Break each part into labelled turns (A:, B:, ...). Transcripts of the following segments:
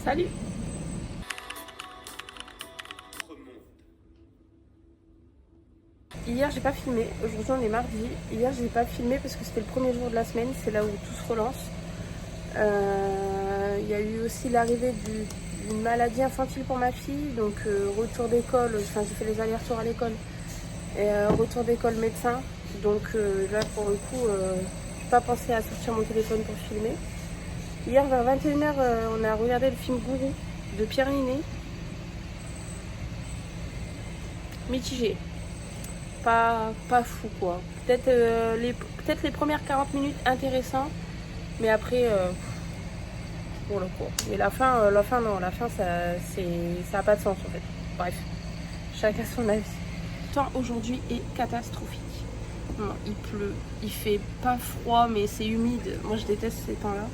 A: Salut. Hier j'ai pas filmé, aujourd'hui on est mardi. Hier j'ai pas filmé parce que c'était le premier jour de la semaine, c'est là où tout se relance. Il y a eu aussi l'arrivée d'une maladie infantile pour ma fille, donc retour d'école, enfin j'ai fait les allers-retours à l'école et retour d'école médecin. Donc là pour le coup j'ai pas pensé à sortir mon téléphone pour filmer. Hier vers 21h on a regardé le film Gourou de Pierre Ninet. Mitigé. Pas fou quoi. Peut-être les premières 40 minutes intéressant, mais après pour le coup. Et la fin non, la fin ça a pas de sens en fait. Bref, chacun son avis. Le temps aujourd'hui est catastrophique. Non, il pleut, il fait pas froid mais c'est humide. Moi je déteste ces temps-là.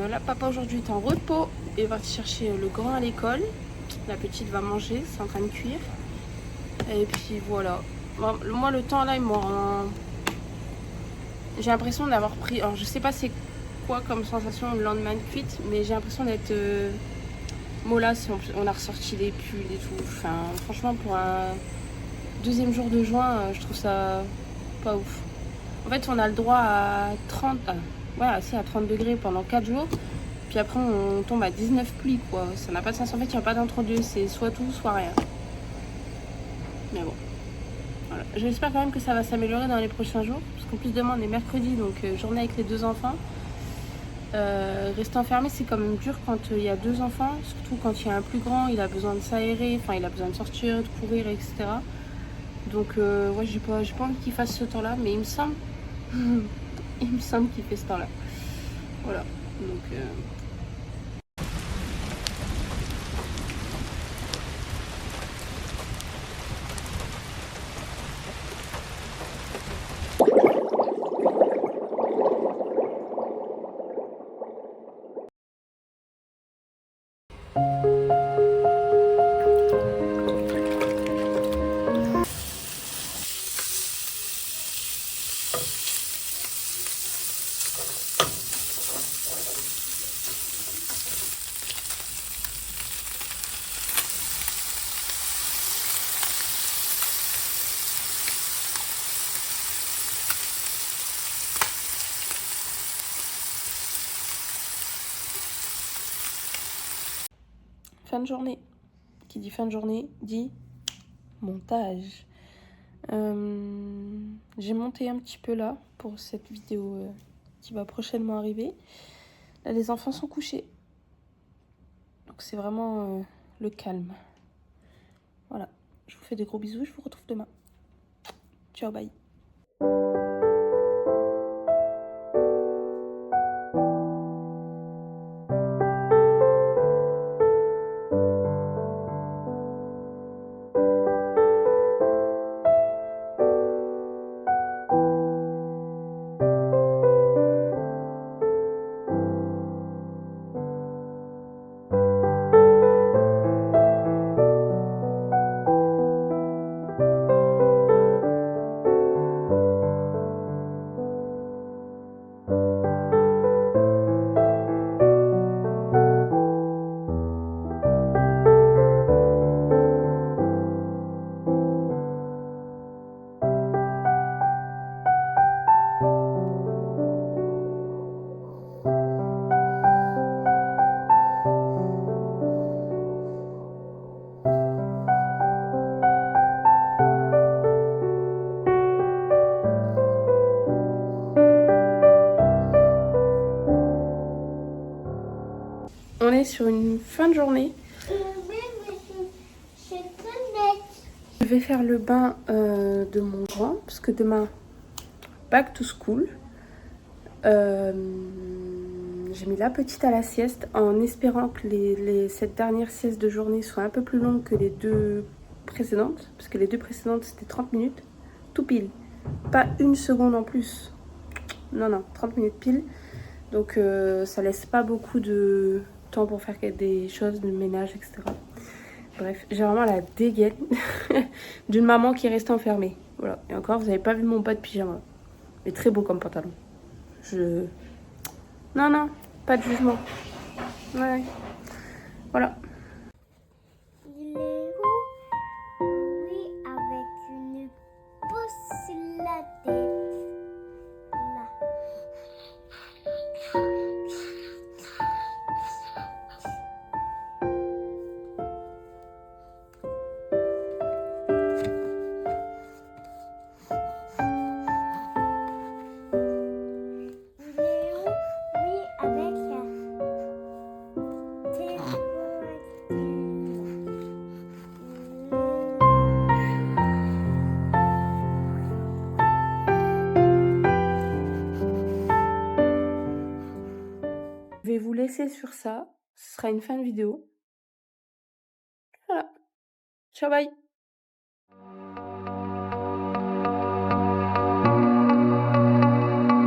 A: Là papa aujourd'hui est en repos et va chercher le grand à l'école. La petite va manger, c'est en train de cuire. Et puis voilà. Moi le temps là, j'ai l'impression d'avoir pris. Alors je sais pas c'est quoi comme sensation le lendemain de cuite, mais j'ai l'impression d'être mollasse. On a ressorti les pulls et tout. Enfin, franchement, pour un deuxième jour de juin, je trouve ça pas ouf. En fait, on a le droit à 30. Ouais, à 30 degrés pendant 4 jours. Puis après, on tombe à 19 pluies, quoi. Ça n'a pas de sens. En fait, il n'y a pas d'entre-deux. C'est soit tout, soit rien. Mais bon. Voilà. J'espère quand même que ça va s'améliorer dans les prochains jours. Parce qu'en plus, demain, on est mercredi, donc journée avec les 2 enfants. Rester enfermé, c'est quand même dur quand il y a 2 enfants. Surtout quand il y a un plus grand, il a besoin de s'aérer. Enfin, il a besoin de sortir, de courir, etc. Donc, ouais, j'ai pas envie qu'il fasse ce temps-là. Mais il me semble... il me semble qu'il fait ce temps-là. Voilà. Donc... Fin de journée. Qui dit fin de journée dit montage. J'ai monté un petit peu là pour cette vidéo qui va prochainement arriver. Là, les enfants sont couchés. Donc c'est vraiment le calme. Voilà. Je vous fais des gros bisous. Je vous retrouve demain. Ciao, bye. On est sur une fin de journée. Je vais faire le bain de mon grand, parce que demain, back to school. J'ai mis la petite à la sieste en espérant que cette dernière sieste de journée soit un peu plus longue que les 2 précédentes. Parce que les 2 précédentes, c'était 30 minutes. Tout pile. Pas 1 seconde en plus. Non, 30 minutes pile. Donc ça laisse pas beaucoup de temps pour faire des choses, de ménage, etc. Bref, j'ai vraiment la dégaine d'une maman qui reste enfermée. Voilà. Et encore, vous n'avez pas vu mon bas de pyjama. Mais très beau comme pantalon. Non, pas de jugement. Ouais. Voilà.
B: Il est où? Oui, avec une pousse sur la tête. Là. Il est où? Oui, avec la tête.
A: Je vais vous laisser sur ça. Ce sera une fin de vidéo. Voilà. Ciao, bye!